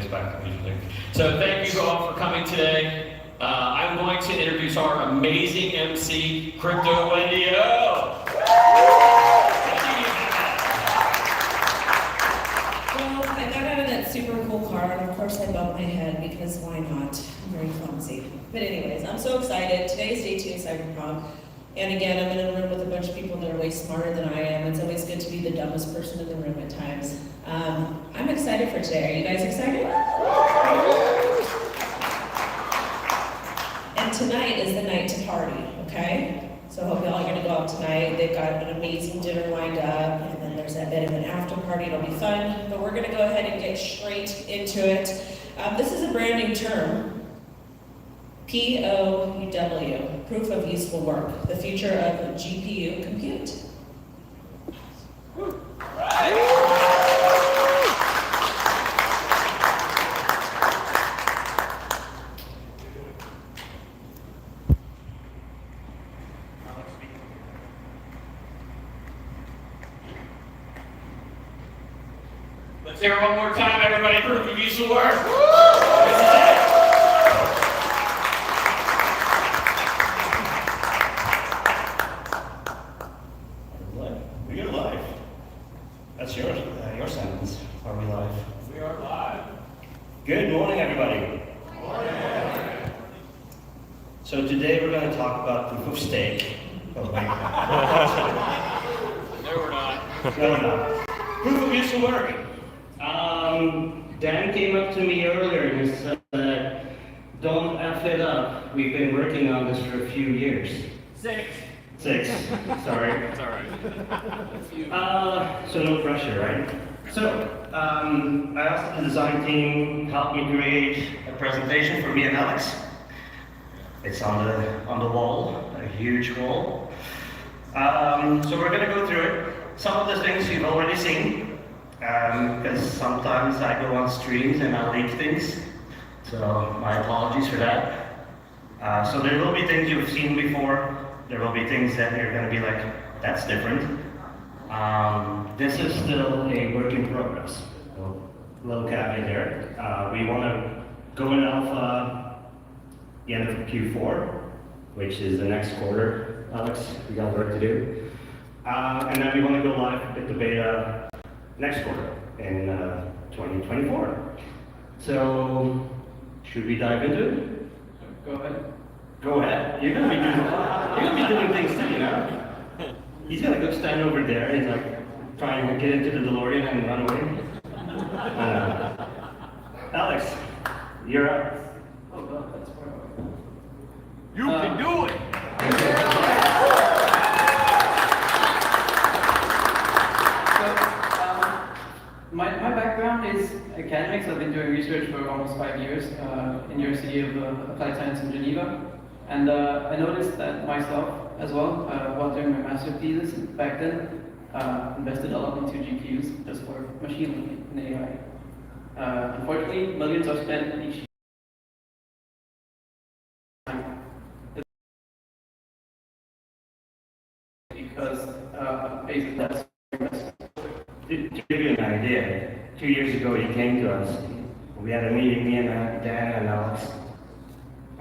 plays back the music. So thank you all for coming today. I'm going to introduce our amazing MC, Crypto Wendy-O. Well, I got out of that super cool car, and of course I bumped my head, because why not? I'm very clumsy. But anyways, I'm so excited. Today is day 2 of Cypherpunk. And again, I'm in a room with a bunch of people that are way smarter than I am. It's always good to be the dumbest person in the room at times. I'm excited for today. Are you guys excited? And tonight is the night to party, okay? So I hope y'all are gonna go out tonight. They've got an amazing dinner lined up, and then there's that bit of an after party. It'll be fun, but we're gonna go ahead and get straight into it. This is a brand new term. POUW, proof of useful work, the future of GPU compute. Let's hear it one more time, everybody. Proof of useful work. We are live. That's your sentence. Are we live? We are live. Good morning, everybody. Morning. So today we're going to talk about proof of stake. Oh, wait. No, we're not. No, we're not. Proof of useful work. Dan came up to me earlier and said, don't F it up. We've been working on this for a few years. 6. Sorry. It's all right. So no pressure, right? So, I asked the design team help me create a presentation for me and Alex. It's on the wall, a huge wall. So we're gonna go through it. Some of the things you've already seen, because sometimes I go on streams and I leak things. So my apologies for that. So there will be things you've seen before. There will be things that you're going to be like, that's different. This is still a work in progress. So, little caveat there. We want to go in alpha the end of Q4, which is the next quarter. Alex, we got work to do. And then we want to go live with the beta next quarter in 2024. So, should we dive into it? Go ahead. Go ahead. You're gonna be doing things too, you know? He's gonna go stand over there and like try and get into the DeLorean and run away. Alex, you're up. Oh God, that's far. You can do it! My background is academics. I've been doing research for almost 5 years in University of Applied Science in Geneva. And I noticed that myself as well, while doing my master's thesis back then, invested a lot into GPUs just for machine learning and AI. Unfortunately, millions are spent each time because basically that's To give you an idea, 2 years ago he came to us. We had a meeting, me and Dan and Alex.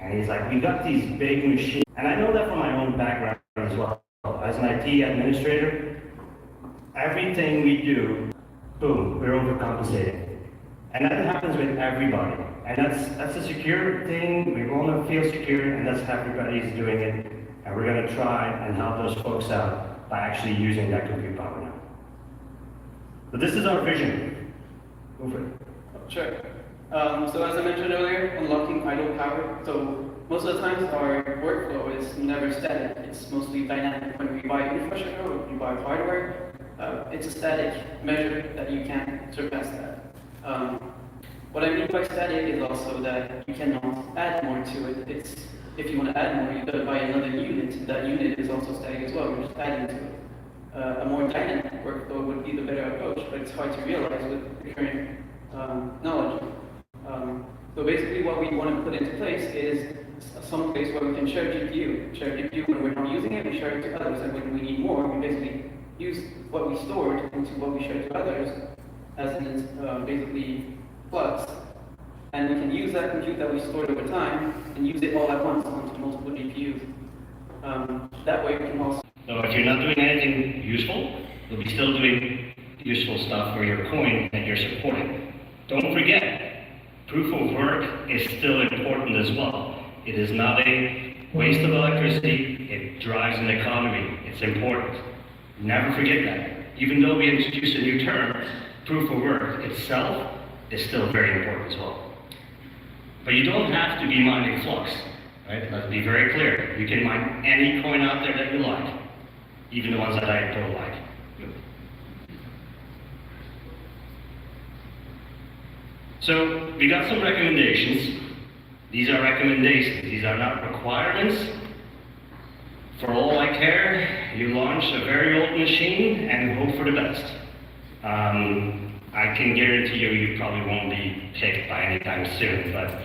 And he's like, we got these big machines. And I know that from my own background as well. As an IT administrator, everything we do, boom, we're overcompensating. And that happens with everybody. And that's a secure thing. We want to feel secure, and that's how everybody's doing it. And we're going to try and help those folks out by actually using that compute power now. So this is our vision. Go for it. Sure. So as I mentioned earlier, unlocking idle power. So most of the times our workflow is never static. It's mostly dynamic. When we buy infrastructure or we buy hardware, it's a static measure that you can't surpass that. What I mean by static is also that you cannot add more to it. It's, if you want to add more, you got to buy another unit. That unit is also static as well. You're just adding to it. A more dynamic workflow would be the better approach, but it's hard to realize with the current knowledge. So basically what we want to put into place is some place where we can share GPU. Share GPU when we're not using it, we share it to others, and when we need more, we basically use what we stored into what we share to others, as in basically FLUX. and use that compute that we stored over time and use it all at once onto multiple GPUs. That way we can also... So if you're not doing anything useful, you'll be still doing useful stuff for your coin that you're supporting. Don't forget, proof of work is still important as well. It is not a waste of electricity, it drives an economy, it's important. Never forget that. Even though we introduce a new term, proof of work itself is still very important as well. But you don't have to be mining FLUX, right? Let's be very clear. You can mine any coin out there that you like, even the ones that I don't like. So we got some recommendations. These are recommendations. These are not requirements. For all I care, you launch a very old machine and hope for the best. I can guarantee you probably won't be picked by anytime soon, but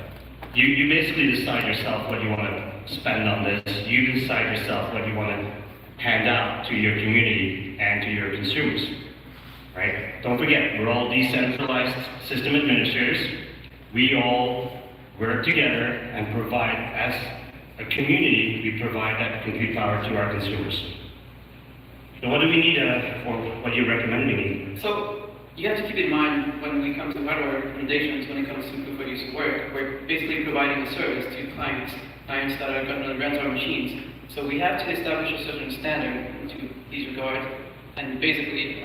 you basically decide yourself what you want to spend on this. You decide yourself what you want to hand out to your community and to your consumers, right? Don't forget, we're all decentralized system administrators. We all work together and provide, as a community, we provide that compute power to our consumers. So what do we need, or what do you recommend we need? So you have to keep in mind when we come to hardware recommendations, when it comes to proof of use of work, we're basically providing a service to clients that are going to rent our machines. So we have to establish a certain standard to these regards, and basically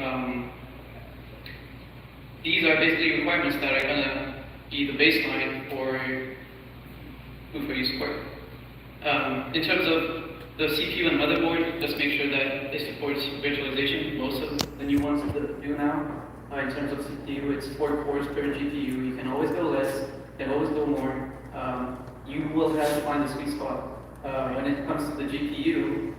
these are basically requirements that are going to be the baseline for proof of use of work. In terms of the CPU and motherboard, just make sure that it supports virtualization. Most of the new ones that do now. In terms of CPU, it's 4 cores per GPU. You can always go less, you can always go more. You will have to find the sweet spot. When it comes to the GPU,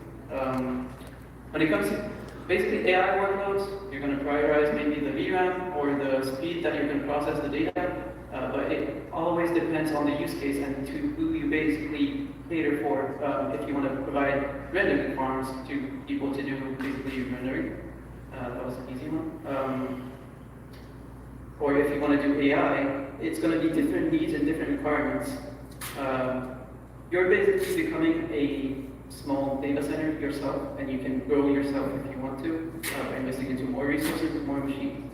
when it comes to basically AI workloads, you're going to prioritize maybe the VRAM or the speed that you can process the data. But it always depends on the use case and to who you basically cater for. If you want to provide rendering farms to people to do basically rendering, that was an easy one. Or if you want to do AI, it's going to be different needs and different requirements. You're basically becoming a small data center yourself, and you can grow yourself if you want to by investing into more resources and more machines.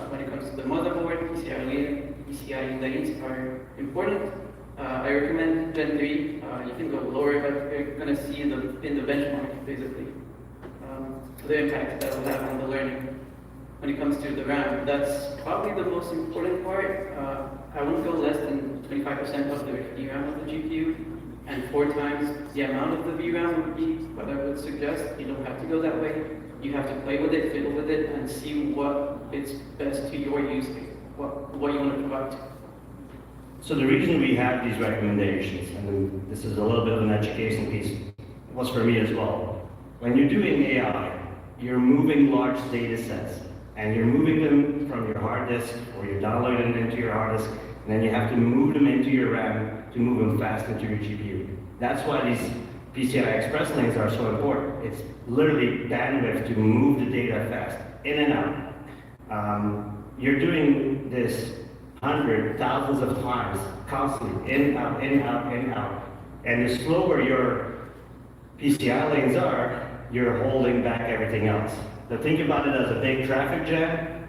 When it comes to the motherboard, PCIe lanes are important. I recommend Gen 3. You can go lower, but you're going to see in the benchmark, basically, the impact that will have on the learning. When it comes to the RAM, that's probably the most important part. I wouldn't go less than 25% of the VRAM of the GPU, and 4 times the amount of the VRAM would be what I would suggest. You don't have to go that way. You have to play with it, fiddle with it, and see what fits best to your use case, what you want to provide. So the reason we have these recommendations, and this is a little bit of an education piece, was for me as well. When you're doing AI, you're moving large data sets, and you're moving them from your hard disk, or you're downloading them into your hard disk, and then you have to move them into your RAM to move them fast into your GPU. That's why these PCI Express lanes are so important. It's literally bandwidth to move the data fast, in and out. You're doing this hundreds, thousands of times, constantly, in, out, in, out, in, out. And the slower your PCI lanes are, you're holding back everything else. So think about it as a big traffic jam.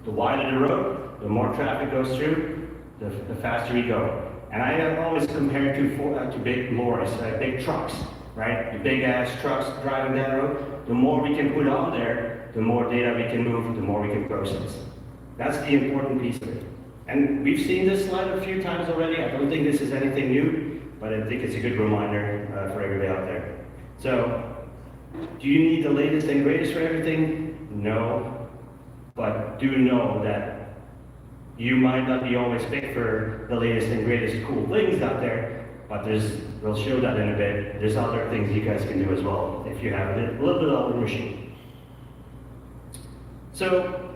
The wider the road, the more traffic goes through, the faster you go. And I have always compared to big lorries, big trucks, right? The big ass trucks driving that road. The more we can put on there, the more data we can move, the more we can process. That's the important piece of it. And we've seen this slide a few times already. I don't think this is anything new, but I think it's a good reminder for everybody out there. So, do you need the latest and greatest for everything? No, but do know that you might not be always picked for the latest and greatest cool things out there, but we'll show that in a bit. There's other things you guys can do as well if you have a little bit older machine. So,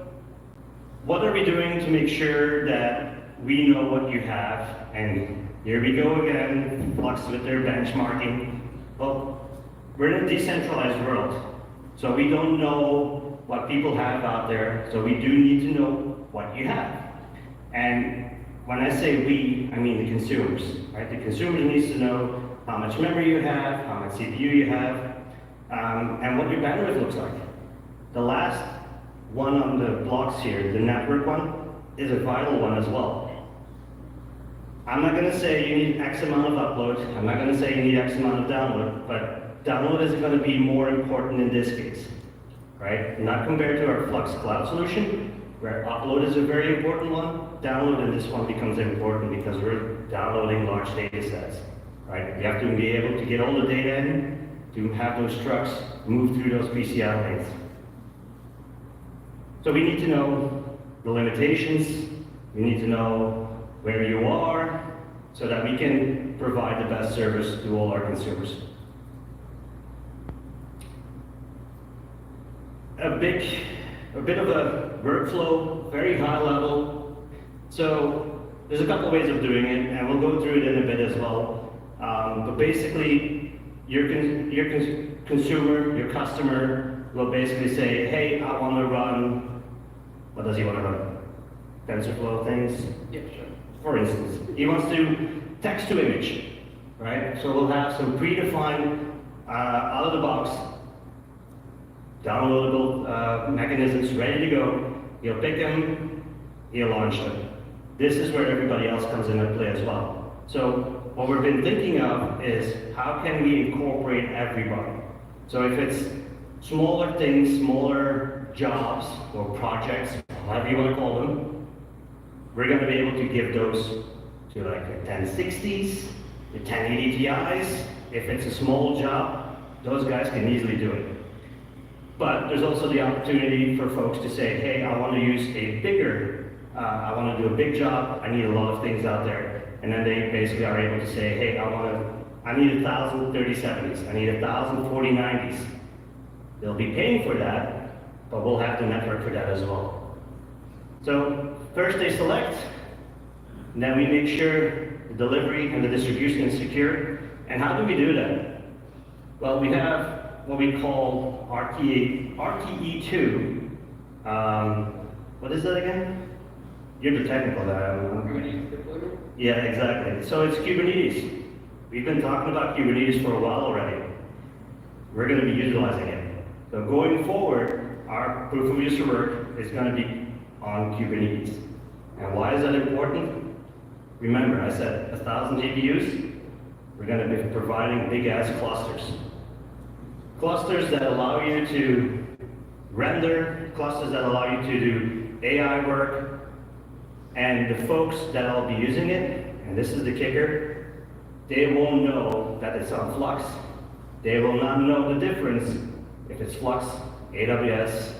what are we doing to make sure that we know what you have? And here we go again, FLUX with their benchmarking. Well, we're in a decentralized world, so we don't know what people have out there, so we do need to know what you have. And when I say we, I mean the consumers, right? The consumer needs to know how much memory you have, how much CPU you have, and what your bandwidth looks like. The last one on the blocks here, the network one, is a vital one as well. I'm not going to say you need X amount of upload, I'm not going to say you need X amount of download, but download is going to be more important in this case, right? Not compared to our FLUX cloud solution, where upload is a very important one, download in this one becomes important because we're downloading large data sets, right? You have to be able to get all the data in, to have those trucks move through those PCI lanes. So we need to know the limitations, we need to know where you are, so that we can provide the best service to all our consumers. A bit of a workflow, very high level. So there's a couple of ways of doing it, and we'll go through it in a bit as well. But basically, your consumer, your customer will basically say, hey, I want to run, what does he want to run? TensorFlow things? Yeah, sure. For instance, he wants to text to image, right? So we'll have some predefined, out of the box, downloadable mechanisms ready to go. He'll pick them, he'll launch them. This is where everybody else comes into play as well. So what we've been thinking of is how can we incorporate everybody? So if it's smaller things, smaller jobs or projects, however you want to call them, we're going to be able to give those to like the 1060s, the 1080 Ti's. If it's a small job, those guys can easily do it. But there's also the opportunity for folks to say, hey, I want to use a bigger, I want to do a big job, I need a lot of things out there. And then they basically are able to say, hey, I need 1,000 3070s, I need 1,000 4090s. They'll be paying for that, but we'll have the network for that as well. So first they select, and then we make sure the delivery and the distribution is secure. And how do we do that? Well, we have what we call RTE2. What is that again? You're the technical guy. Kubernetes deployment? Yeah, exactly. So it's Kubernetes. We've been talking about Kubernetes for a while already. We're going to be utilizing it. So going forward, our proof of use work is going to be on Kubernetes. And why is that important? Remember, I said 1,000 GPUs. We're going to be providing big-ass clusters. Clusters that allow you to render, clusters that allow you to do AI work, and the folks that will be using it, and this is the kicker, they won't know that it's on FLUX. They will not know the difference if it's FLUX, AWS,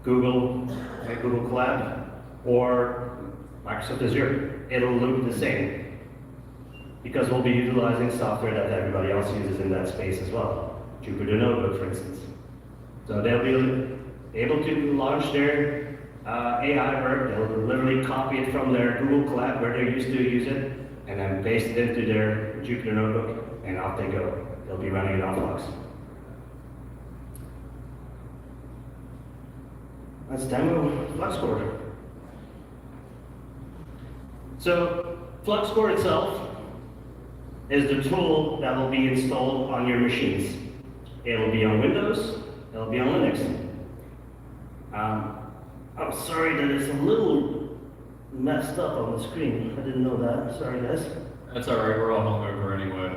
Google, Google Cloud, or Microsoft Azure. It'll look the same because we'll be utilizing software that everybody else uses in that space as well. Jupyter Notebook, for instance. So they'll be able to launch their AI work. They'll literally copy it from their Google Cloud where they're used to use it, and then paste it into their Jupyter Notebook, and off they go. They'll be running it on FLUX. Let's demo FluxCore. So FluxCore itself is the tool that will be installed on your machines. It'll be on Windows, it'll be on Linux. I'm sorry that it's a little messed up on the screen. I didn't know that. Sorry, guys. That's all right, we're all hungover anyway.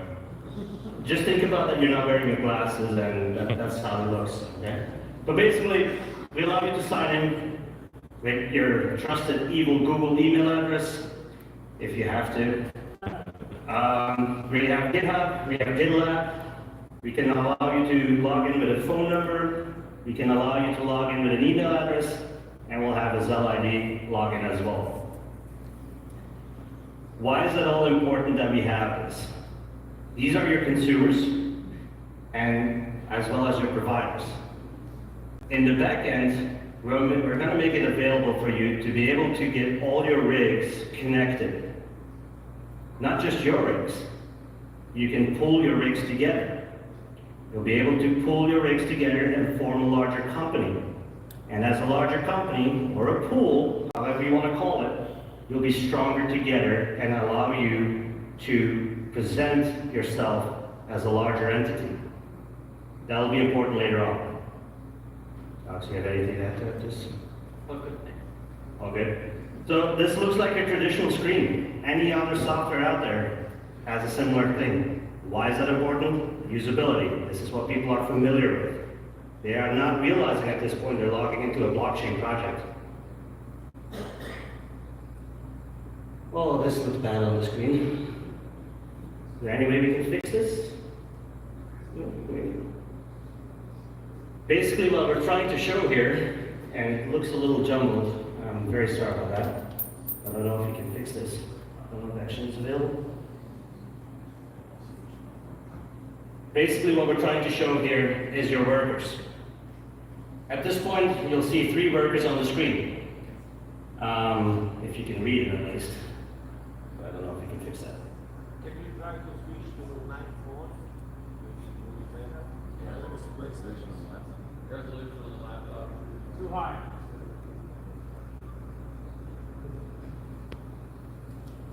Just think about that you're not wearing your glasses, and that's how it looks. Okay? But basically, we allow you to sign in with your trusted evil Google email address, if you have to. We have GitHub, we have GitLab. We can allow you to log in with a phone number. We can allow you to log in with an email address, and we'll have a Zell ID login as well. Why is it all important that we have this? These are your consumers, and as well as your providers. In the back end, we're going to make it available for you to be able to get all your rigs connected. Not just your rigs. You can pull your rigs together. You'll be able to pull your rigs together and form a larger company. And as a larger company, or a pool, however you want to call it, you'll be stronger together and allow you to present yourself as a larger entity. That'll be important later on. Alex, you have anything to add to this? All good. So this looks like a traditional screen. Any other software out there has a similar thing. Why is that important? Usability. This is what people are familiar with. They are not realizing at this point they're logging into a blockchain project. Oh, this looks bad on the screen. Is there any way we can fix this? No, maybe. Basically, what we're trying to show here, and it looks a little jumbled, I'm very sorry about that. I don't know if you can fix this. I don't know if action is available. Basically, what we're trying to show here is your workers. At this point, you'll see 3 workers on the screen. If you can read it at least. I don't know if you can fix that. Can you try to switch to 9.4? Resolution on the laptop. Too high.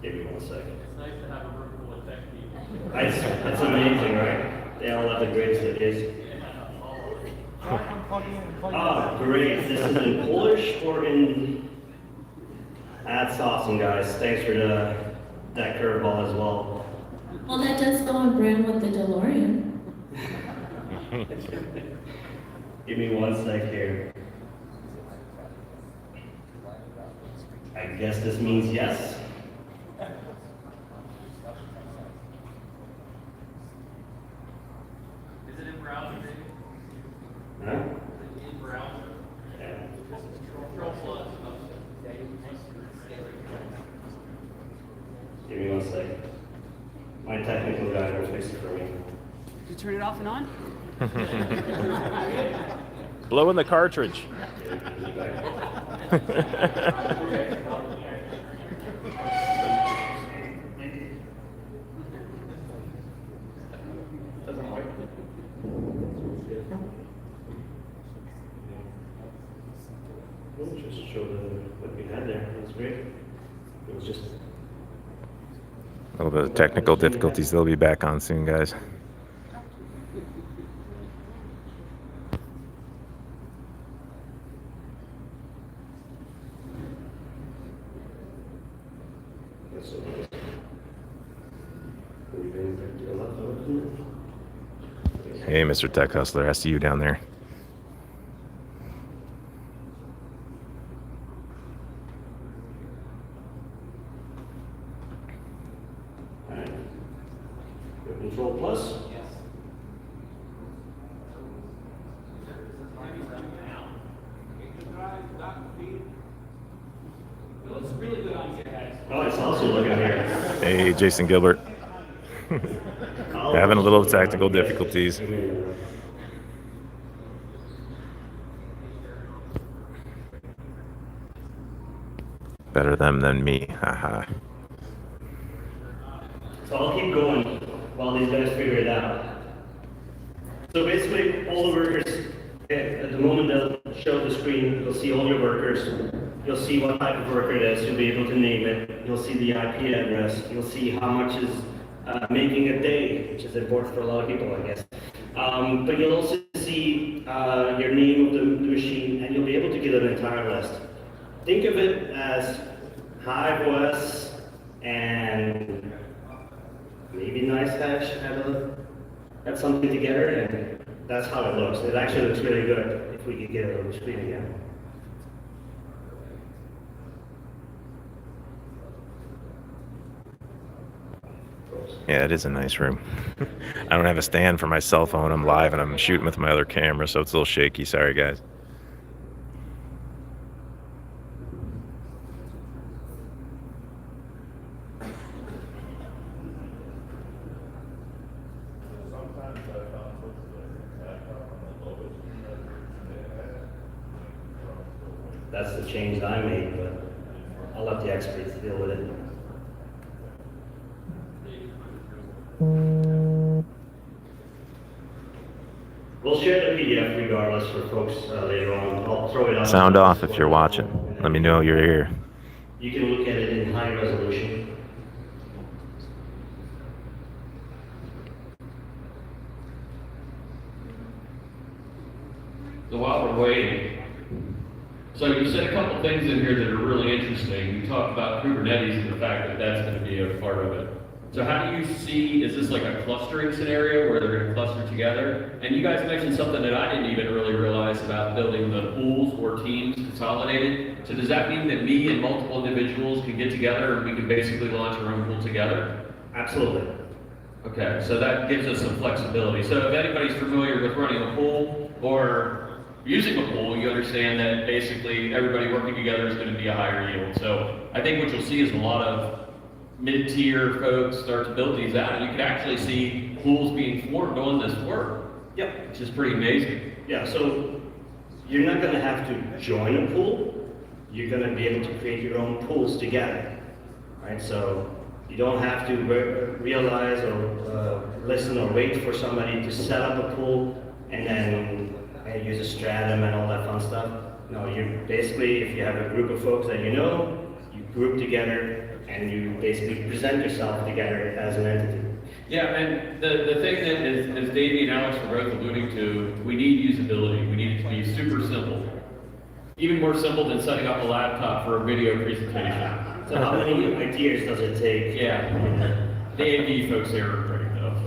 Give me 1 second. It's nice to have a room full of tech people. That's amazing, right? They all have the greatest ideas. Oh, great. This is in Polish or in... That's awesome, guys. Thanks for that curveball as well. Well, that does go on brand with the DeLorean. Give me 1 sec here. I guess this means yes. Is it in browser, maybe? Huh? Is it in browser? Yeah. Control plus. Give me 1 sec. My technical guy will fix it for me. Did you turn it off and on? Blow in the cartridge. Just show what we had there. That's great. It was just. A little bit of technical difficulties. They'll be back on soon, guys. Hey, Mr. Tech Hustler, I see you down there. Alright. Control plus? Yes. It looks really good on you guys. Oh, it's also looking here. Hey, Jason Gilbert. Having a little technical difficulties. Better them than me, haha. So I'll keep going while these guys figure it out. So basically, all the workers, at the moment they'll show the screen, you'll see all your workers. You'll see what type of worker it is, you'll be able to name it. You'll see the IP address. You'll see how much is making a day, which is important for a lot of people, I guess. But you'll also see your name of the machine, and you'll be able to get an entire list. Think of it as Hive OS and maybe NiceHash had something together, and that's how it looks. It actually looks really good if we could get it on the screen again. Yeah, it is a nice room. I don't have a stand for my cell phone. I'm live and I'm shooting with my other camera, so it's a little shaky. Sorry, guys. That's the change I made, but I'll let the experts deal with it. We'll share the PDF regardless for folks later on. I'll throw it on. Sound off if you're watching. Let me know you're here. You can look at it in high resolution. So while we're waiting, so you said a couple things in here that are really interesting. You talked about Kubernetes and the fact that that's going to be a part of it. So how do you see, is this like a clustering scenario where they're going to cluster together? And you guys mentioned something that I didn't even really realize about building the pools or teams consolidated. So does that mean that me and multiple individuals can get together and we can basically launch our own pool together? Absolutely. Okay, so that gives us some flexibility. So if anybody's familiar with running a pool or using a pool, you understand that basically everybody working together is going to be a higher yield. So I think what you'll see is a lot of mid-tier folks start to build these out, and you can actually see pools being formed doing this work. Yep. Which is pretty amazing. Yeah, so you're not going to have to join a pool. You're going to be able to create your own pools together, right? So you don't have to realize or listen or wait for somebody to set up a pool and then use a stratum and all that fun stuff. No, you basically, if you have a group of folks that you know, you group together and you basically present yourself together as an entity. Yeah, and the thing that is, as Davey and Alex were both alluding to, we need usability. We need it to be super simple. Even more simple than setting up a laptop for a video presentation. So how many ideas does it take? Yeah, the AV folks there are pretty tough.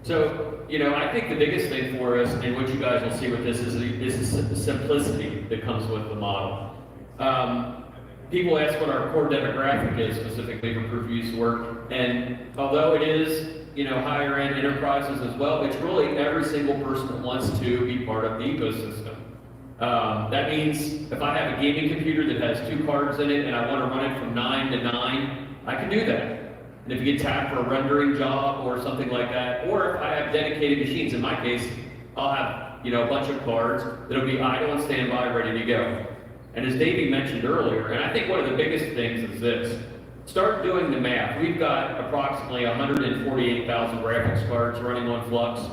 So, you know, I think the biggest thing for us, and what you guys will see with this, is the simplicity that comes with the model. People ask what our core demographic is specifically for proof of use work, and although it is, you know, higher end enterprises as well, it's really every single person that wants to be part of the ecosystem. That means if I have a gaming computer that has 2 cards in it and I want to run it from 9 to 9, I can do that. And if you get tapped for a rendering job or something like that, or if I have dedicated machines, in my case, I'll have, you know, a bunch of cards that'll be idle and standby, ready to go. And as Davey mentioned earlier, and I think one of the biggest things is this, start doing the math. We've got approximately 148,000 graphics cards running on FLUX,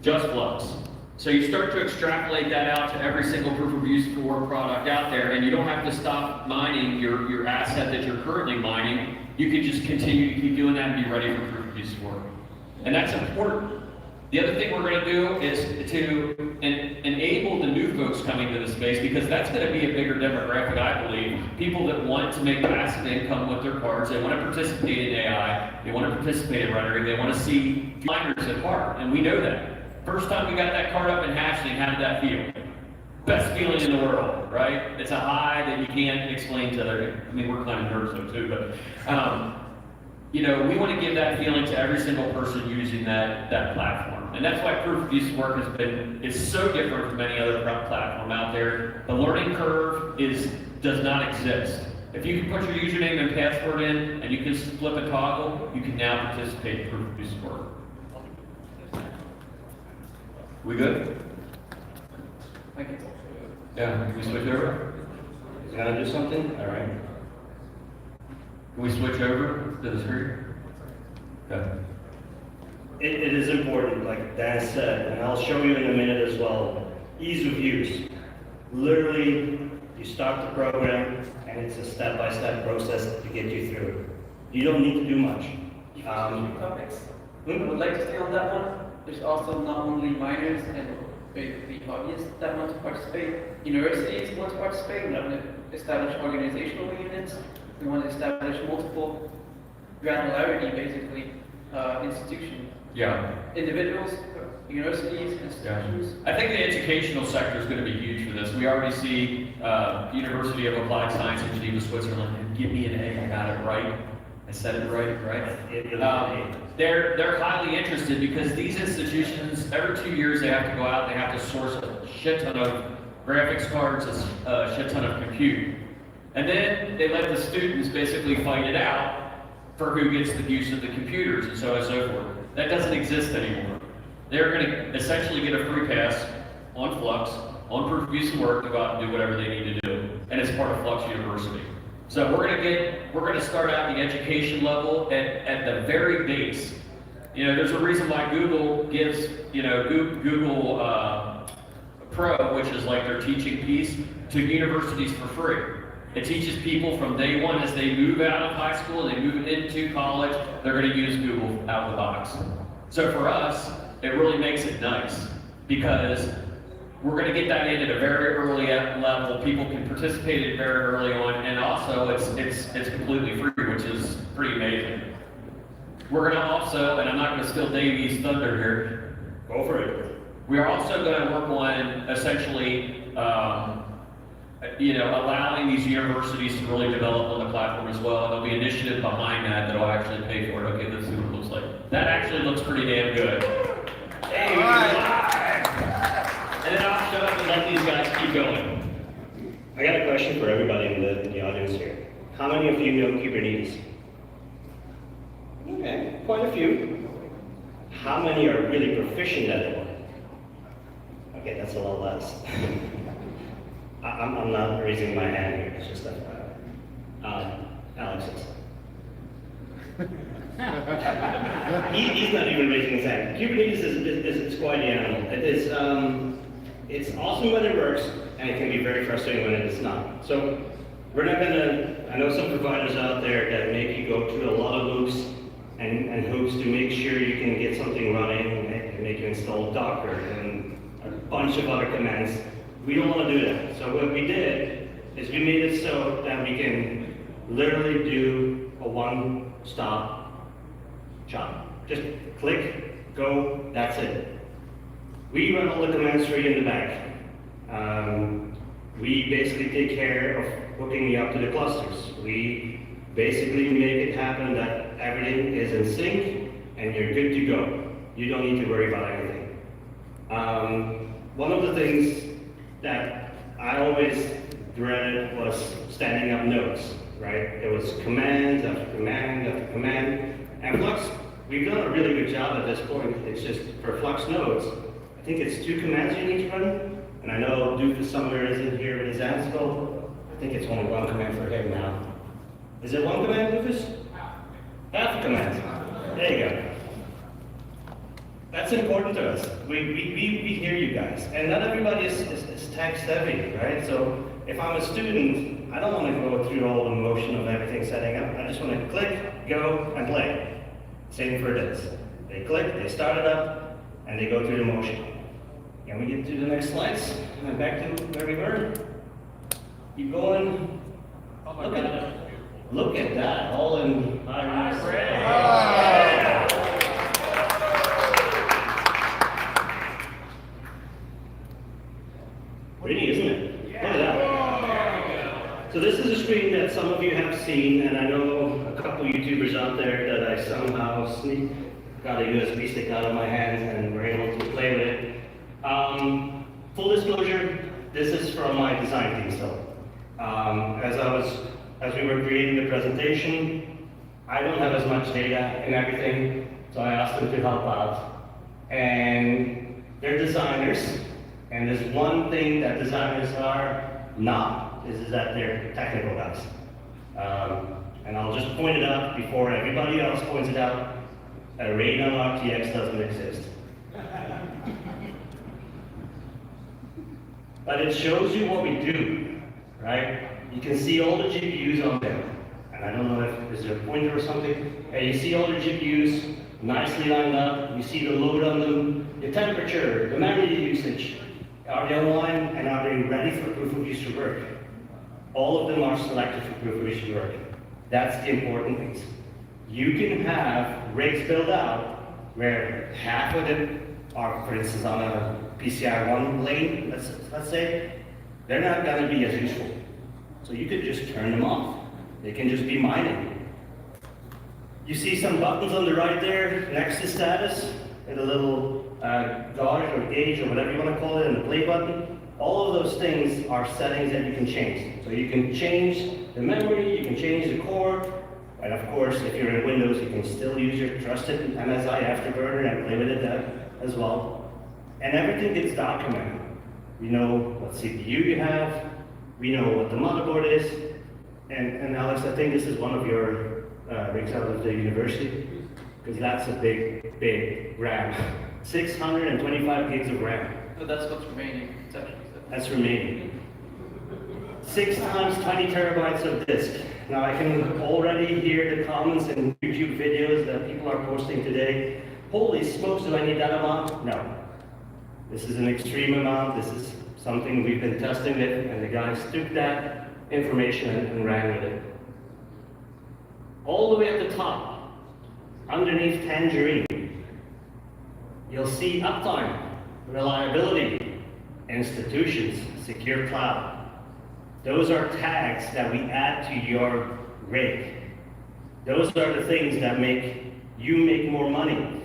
just FLUX. So you start to extrapolate that out to every single proof of use for product out there, and you don't have to stop mining your asset that you're currently mining. You can just continue to keep doing that and be ready for proof of use work. And that's important. The other thing we're going to do is to enable the new folks coming to the space, because that's going to be a bigger demographic, I believe. People that want to make passive income with their cards, they want to participate in AI, they want to participate in rendering, they want to see miners at heart, and we know that. First time we got that card up in hashing, how did that feel? Best feeling in the world, right? It's a high that you can't explain to other, I mean, we're kind of nerds though too, but you know, we want to give that feeling to every single person using that platform. And that's why proof of use work is so different from any other platform out there. The learning curve does not exist. If you can put your username and password in and you can flip a toggle, you can now participate in proof of use work. We good? I can Yeah, can we switch over? Is it gonna do something? All right. Can we switch over to the screen? Okay. It is important, like Dan said, and I'll show you in a minute as well. Ease of use. Literally, you start the program, and it's a step-by-step process to get you through. You don't need to do much. topics. I would like to stay on that one. There's also not only minors and basically hobbyists that want to participate. Universities want to participate. We want to establish organizational units. We want to establish multiple granularity, basically, institutions. Yeah. Individuals, universities, institutions. I think the educational sector is going to be huge for this. We already see University of Applied Science in Geneva, Switzerland. Give me an A, I got it right. I said it right? They're highly interested because these institutions, every 2 years they have to go out, they have to source a shit ton of graphics cards, a shit ton of compute. And then they let the students basically fight it out for who gets the use of the computers and so on and so forth. That doesn't exist anymore. They're going to essentially get a free pass on FLUX, on proof of use and work to go out and do whatever they need to do. And it's part of FLUX University. So we're going to start out the education level at the very base. You know, there's a reason why Google gives, you know, Google Pro, which is like their teaching piece, to universities for free. It teaches people from day one as they move out of high school, they move into college, they're gonna use Google out of the box. So for us, it really makes it nice because we're gonna get that in at a very early level. People can participate in very early on, and also it's completely free, which is pretty amazing. We're gonna also, and I'm not gonna steal Davey's thunder here. Go for it. We are also gonna work on essentially, allowing these universities to really develop on the platform as well. And there'll be an initiative behind that that'll actually pay for it. Okay, let's see what it looks like. That actually looks pretty damn good. Hey, and then I'll shut up and let these guys keep going. I got a question for everybody in the audience here. How many of you know Kubernetes? Okay, quite a few. How many are really proficient at it? Okay, that's a lot less. I'm not raising my hand here, it's just that Alex is. He's not even raising his hand. Kubernetes is quite the animal. It's awesome when it works, and it can be very frustrating when it is not. So we're not gonna, I know some providers out there that make you go through a lot of loops and hoops to make sure you can get something running and make you install Docker and a bunch of other commands. We don't want to do that. So what we did is we made it so that we can literally do a one-stop shop. Just click, go, that's it. We run all the commands for you in the back. We basically take care of hooking you up to the clusters. We basically make it happen that everything is in sync and you're good to go. You don't need to worry about anything. One of the things that I always dreaded was standing up nodes, right? It was command after command after command. And Flux, we've done a really good job at this point. It's just for Flux nodes, I think it's 2 commands you need to run. And I know Doofus somewhere is in here with his Ansible. I think it's only 1 command for him now. Is it 1 command, Doofus? Half a command. There you go. That's important to us. We hear you guys. And not everybody is text heavy, right? So if I'm a student, I don't want to go through all the motion of everything setting up. I just want to click, go, and play. Same for this. They click, they start it up, and they go through the motion. Can we get to the next slides? And back to where we were. Keep going. Look at that, all in high res. Pretty, isn't it? Look at that. So this is a screen that some of you have seen, and I know a couple YouTubers out there that I somehow got a USB stick out of my hands and were able to play with it. Full disclosure, this is from my design team still. As we were creating the presentation, I don't have as much data and everything, so I asked them to help out. And they're designers, and there's one thing that designers are not, is that they're technical guys. And I'll just point it out before everybody else points it out, a Radeon RTX doesn't exist. But it shows you what we do, right? You can see all the GPUs on there. And I don't know if is there a pointer or something. And you see all the GPUs nicely lined up. You see the load on them, the temperature, the memory usage. Are they online and are they ready for proof of use to work? All of them are selected for proof of use to work. That's the important piece. You can have rigs built out where half of them are, for instance, on a PCI 1 lane, let's say, they're not going to be as useful. So you could just turn them off. They can just be mining. You see some buttons on the right there next to status, and a little gauge or gauge or whatever you want to call it, and the play button. All of those things are settings that you can change. So you can change the memory, you can change the core, and of course, if you're in Windows, you can still use your trusted MSI Afterburner and play with it as well. And everything gets documented. We know what CPU you have, we know what the motherboard is, and Alex, I think this is one of your rigs out of the university, because that's a big RAM. 625 gigs of RAM. No, that's what's remaining. It's actually That's remaining. 6 times 20 terabytes of disk. Now I can already hear the comments and YouTube videos that people are posting today. Holy smokes, do I need that amount? No. This is an extreme amount. This is something we've been testing it, and the guys took that information and ran with it. All the way at the top, underneath Tangerine, you'll see uptime, reliability, institutions, secure cloud. Those are tags that we add to your rig. Those are the things that make you make more money,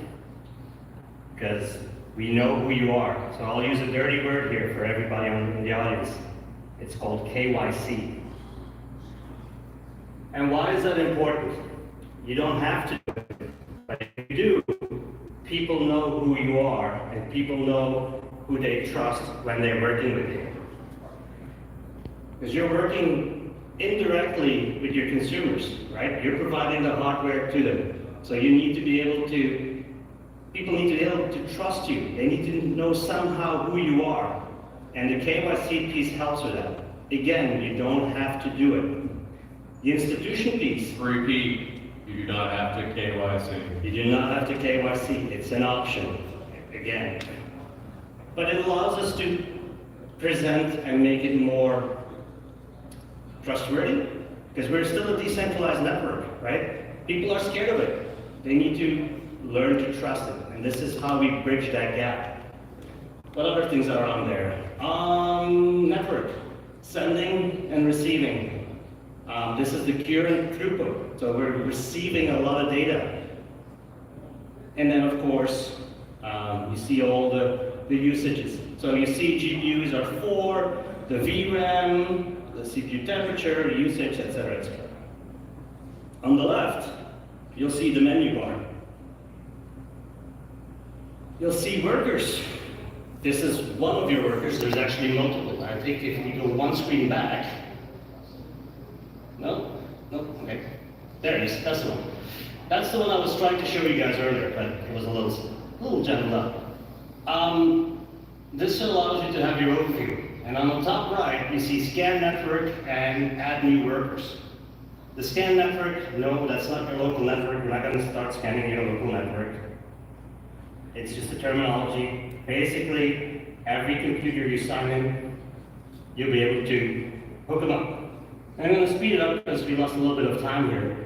because we know who you are. So I'll use a dirty word here for everybody in the audience. It's called KYC. And why is that important? You don't have to do it, but if you do, people know who you are, and people know who they trust when they're working with you. Because you're working indirectly with your consumers, right? You're providing the hardware to them. So you need to be able to, people need to be able to trust you. They need to know somehow who you are. And the KYC piece helps with that. Again, you don't have to do it. The institution piece. Repeat, you do not have to KYC. You do not have to KYC. It's an option, again. But it allows us to present and make it more trustworthy, because we're still a decentralized network, right? People are scared of it. They need to learn to trust it, and this is how we bridge that gap. What other things are on there? Network, sending and receiving. This is the current throughput, so we're receiving a lot of data. And then, of course, you see all the usages. So you see GPUs are 4, the VRAM, the CPU temperature, the usage, etc., etc. On the left, you'll see the menu bar. You'll see workers. This is one of your workers. There's actually multiple. I think if you go one screen back, no, okay. There it is. That's the one. That's the one I was trying to show you guys earlier, but it was a little jumbled up. This allows you to have your overview. And on the top right, you see scan network and add new workers. The scan network, no, that's not your local network. We're not going to start scanning your local network. It's just a terminology. Basically, every computer you sign in, you'll be able to hook them up. I'm going to speed it up because we lost a little bit of time here.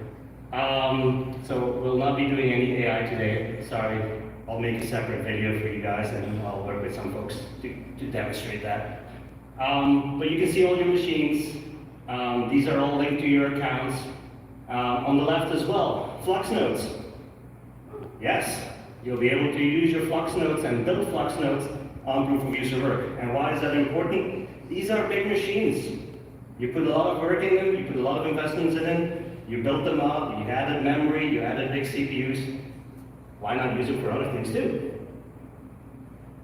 So we'll not be doing any AI today. Sorry. I'll make a separate video for you guys, and I'll work with some folks to demonstrate that. But you can see all your machines. These are all linked to your accounts. On the left as well, Flux nodes. Yes, you'll be able to use your Flux nodes and build Flux nodes on proof of user work. And why is that important? These are big machines. You put a lot of work in them, you put a lot of investments in them, you built them up, you added memory, you added big CPUs. Why not use them for other things too?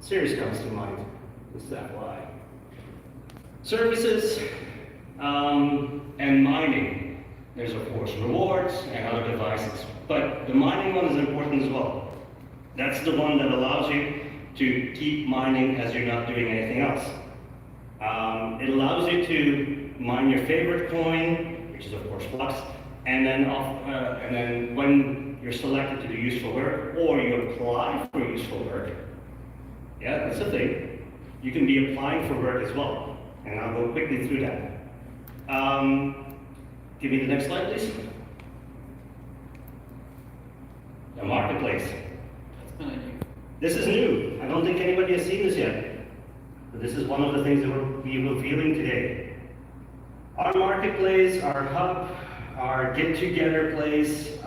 Serious comes to mind. Just FYI. Services and mining. There's of course rewards and other devices, but the mining one is important as well. That's the one that allows you to keep mining as you're not doing anything else. It allows you to mine your favorite coin, which is of course Flux, and then when you're selected to do useful work, or you apply for useful work, yeah, that's the thing. You can be applying for work as well, and I'll go quickly through that. Give me the next slide, please. The marketplace. This is new. I don't think anybody has seen this yet, but this is one of the things that we'll be revealing today. Our marketplace, our hub, our get-together place,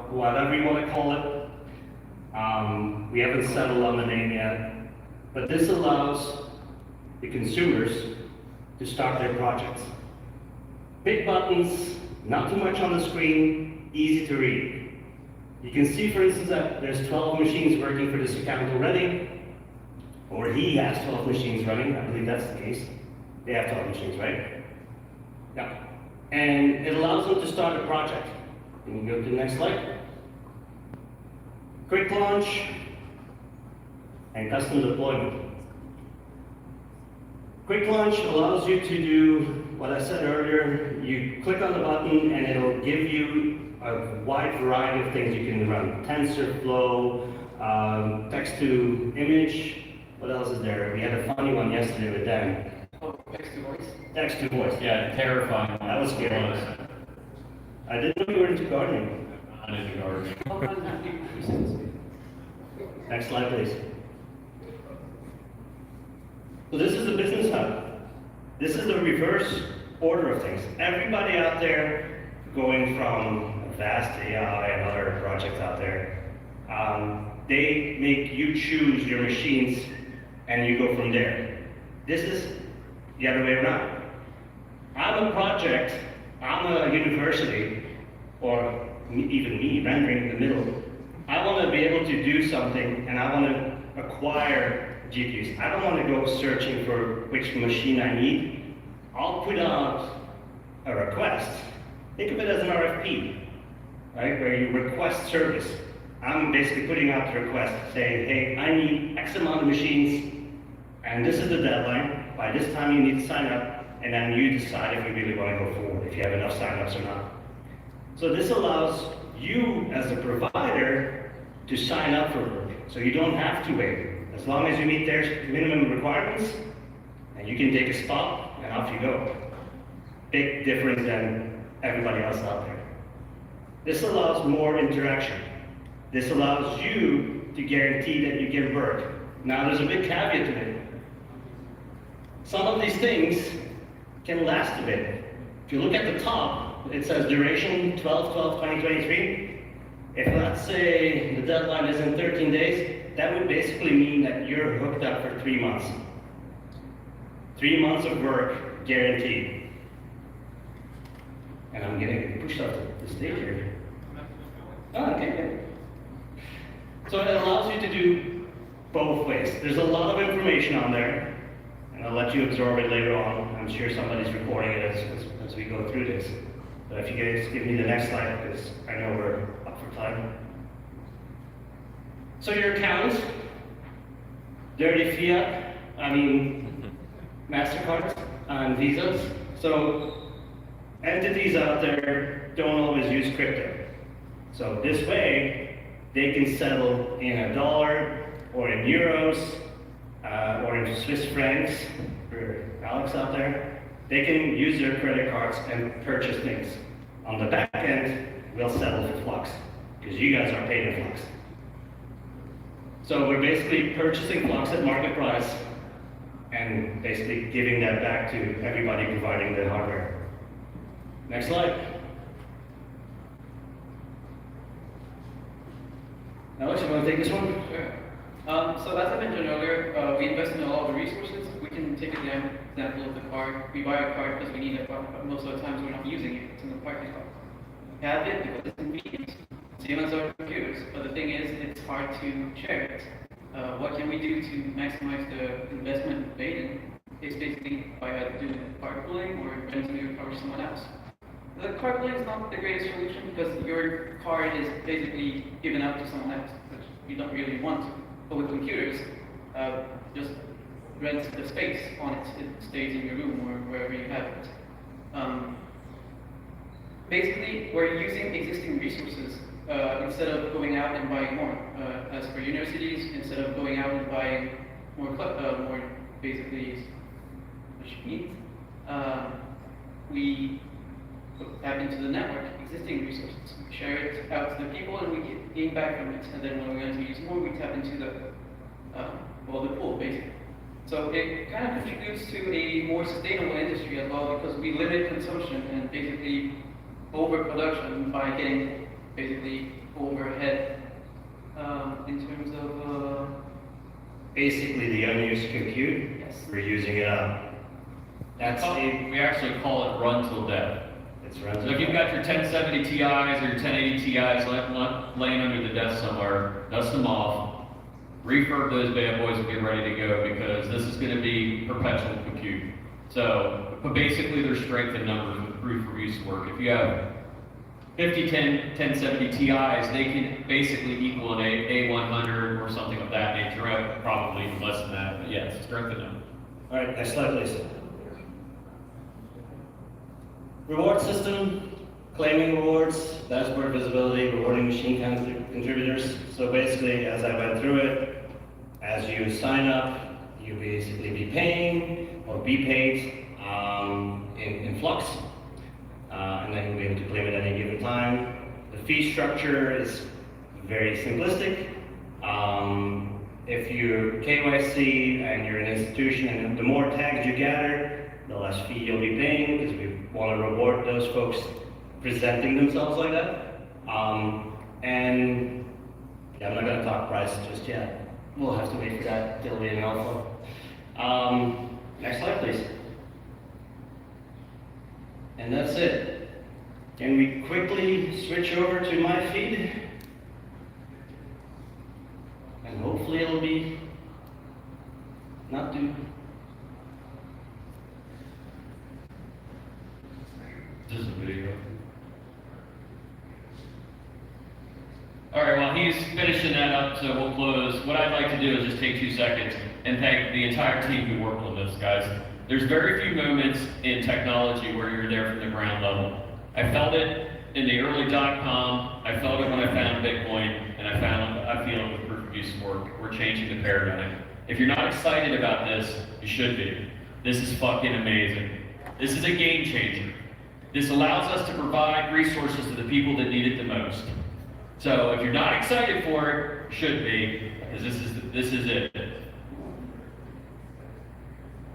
whatever you want to call it. We haven't settled on the name yet, but this allows the consumers to start their projects. Big buttons, not too much on the screen, easy to read. You can see, for instance, that there's 12 machines working for this account already, or he has 12 machines running. I believe that's the case. They have 12 machines, right? Yeah. And it allows them to start a project. Can you go to the next slide? Quick launch and custom deployment. Quick launch allows you to do what I said earlier, you click on the button and it'll give you a wide variety of things you can run. TensorFlow, text to image, what else is there? We had a funny one yesterday with Dan. Oh, text to voice. Text to voice. Yeah, terrifying. That was scary. I didn't know you were into gardening. I'm not into gardening. How about that big reasons? Next slide, please. So this is the business hub. This is the reverse order of things. Everybody out there going from Vast AI and other projects out there, they make you choose your machines and you go from there. This is the other way around. I'm a project, I'm a university, or even me rendering in the middle. I want to be able to do something and I want to acquire GPUs. I don't want to go searching for which machine I need. I'll put out a request. Think of it as an RFP, right? Where you request service. I'm basically putting out the request saying, hey, I need X amount of machines and this is the deadline. By this time you need to sign up and then you decide if you really want to go forward, if you have enough signups or not. So this allows you as a provider to sign up for work. So you don't have to wait. As long as you meet their minimum requirements, and you can take a spot, and off you go. Big difference than everybody else out there. This allows more interaction. This allows you to guarantee that you get work. Now there's a big caveat to it. Some of these things can last a bit. If you look at the top, it says duration 12/12/2023. If let's say the deadline is in 13 days, that would basically mean that you're hooked up for 3 months. 3 months of work guaranteed. And I'm getting pushed off the stage here. Oh, okay, good. So it allows you to do both ways. There's a lot of information on there, and I'll let you absorb it later on. I'm sure somebody's recording it as we go through this. But if you guys give me the next slide, because I know we're up for time. So your accounts, dirty fiat, MasterCards and Visas. So entities out there don't always use crypto. So this way, they can settle in $1 or in euros or in Swiss francs for Alex out there. They can use their credit cards and purchase things. On the back end, we'll settle for FLUX because you guys are paid in FLUX. So we're basically purchasing FLUX at market price and basically giving that back to everybody providing the hardware. Next slide. Alex, you want to take this one? Sure. So as I mentioned earlier, we invest in a lot of the resources. We can take an example of the car. We buy a car because we need a car, but most of the times we're not using it. It's in the parking lot. We have it because it's convenient. Same as our computers. But the thing is, it's hard to share it. What can we do to maximize the investment made in? It's basically by either doing carpooling or renting your car to someone else. The carpooling is not the greatest solution because your car is basically given out to someone else, which you don't really want to. But with computers, just rent the space on it. It stays in your room or wherever you have it. Basically, we're using existing resources instead of going out and buying more. As for universities, instead of going out and buying more basically machines, we tap into the network, existing resources. We share it out to the people and we gain back from it. And then when we want to use more, we tap into the pool, basically. So it kind of contributes to a more sustainable industry as well because we limit consumption and basically overproduction by getting basically overhead in terms of... Basically the unused compute, Yes. we're using it up. That's We actually call it run till death. it's run. So if you've got your 1070 Ti's or your 1080 Ti's laying under the desk somewhere, dust them off, refurb those bad boys and get ready to go because this is going to be perpetual compute. So, but basically there's strength in numbers with proof of use work. If you have 1070 Ti's, they can basically equal an A100 or something of that nature, right? Probably less than that, but yes, strength in numbers. All right, next slide, please. Reward system, claiming rewards, dashboard visibility, rewarding machine contributors. So basically, as I went through it, as you sign up, you basically be paying or be paid in FLUX, and then you'll be able to claim it at any given time. The fee structure is very simplistic. If you're KYC and you're an institution, and the more tags you gather, the less fee you'll be paying, because we want to reward those folks presenting themselves like that. And yeah, I'm not going to talk price just yet. We'll have to wait for that till we're in alpha. Next slide, please. And that's it. Can we quickly switch over to my feed? And hopefully it'll be not too. This is a video. All right, while he's finishing that up, so we'll close. What I'd like to do is just take 2 seconds and thank the entire team who worked on this, guys. There's very few moments in technology where you're there from the ground level. I felt it in the early .com, I felt it when I found Bitcoin, and I feel it with proof of use work. We're changing the paradigm. If you're not excited about this, you should be. This is fucking amazing. This is a game changer. This allows us to provide resources to the people that need it the most. So if you're not excited for it, you should be, because this is it.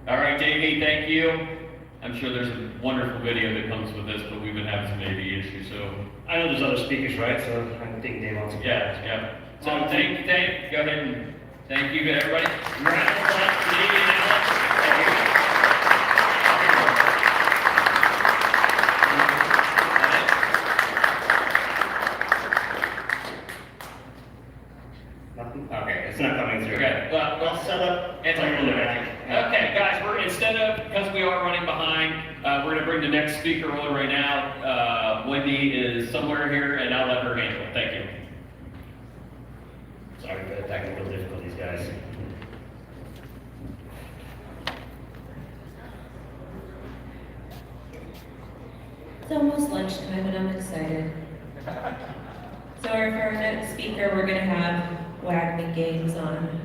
All right, Davey, thank you. I'm sure there's a wonderful video that comes with this, but we've been having some AV issues, so. I know there's other speakers, right? So I think Dave wants to. Yeah. So go ahead and thank you to everybody. Round of applause for Davey and Alex. Nothing? Okay, it's not coming through. Okay, well, Well, set up. it's like okay, guys, because we are running behind, we're going to bring the next speaker on right now. Wendy is somewhere here, and I'll let her handle it. Thank you. Sorry for the technical difficulties, guys. It's almost lunchtime and I'm excited. So for our next speaker, we're gonna have Wagman Games on.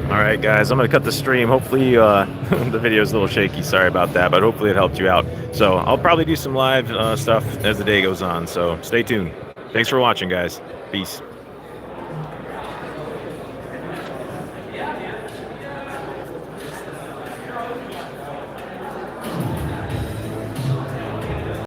All right, guys, I'm going to cut the stream. Hopefully the video is a little shaky. Sorry about that, but hopefully it helped you out. So I'll probably do some live stuff as the day goes on, so stay tuned. Thanks for watching, guys. Peace.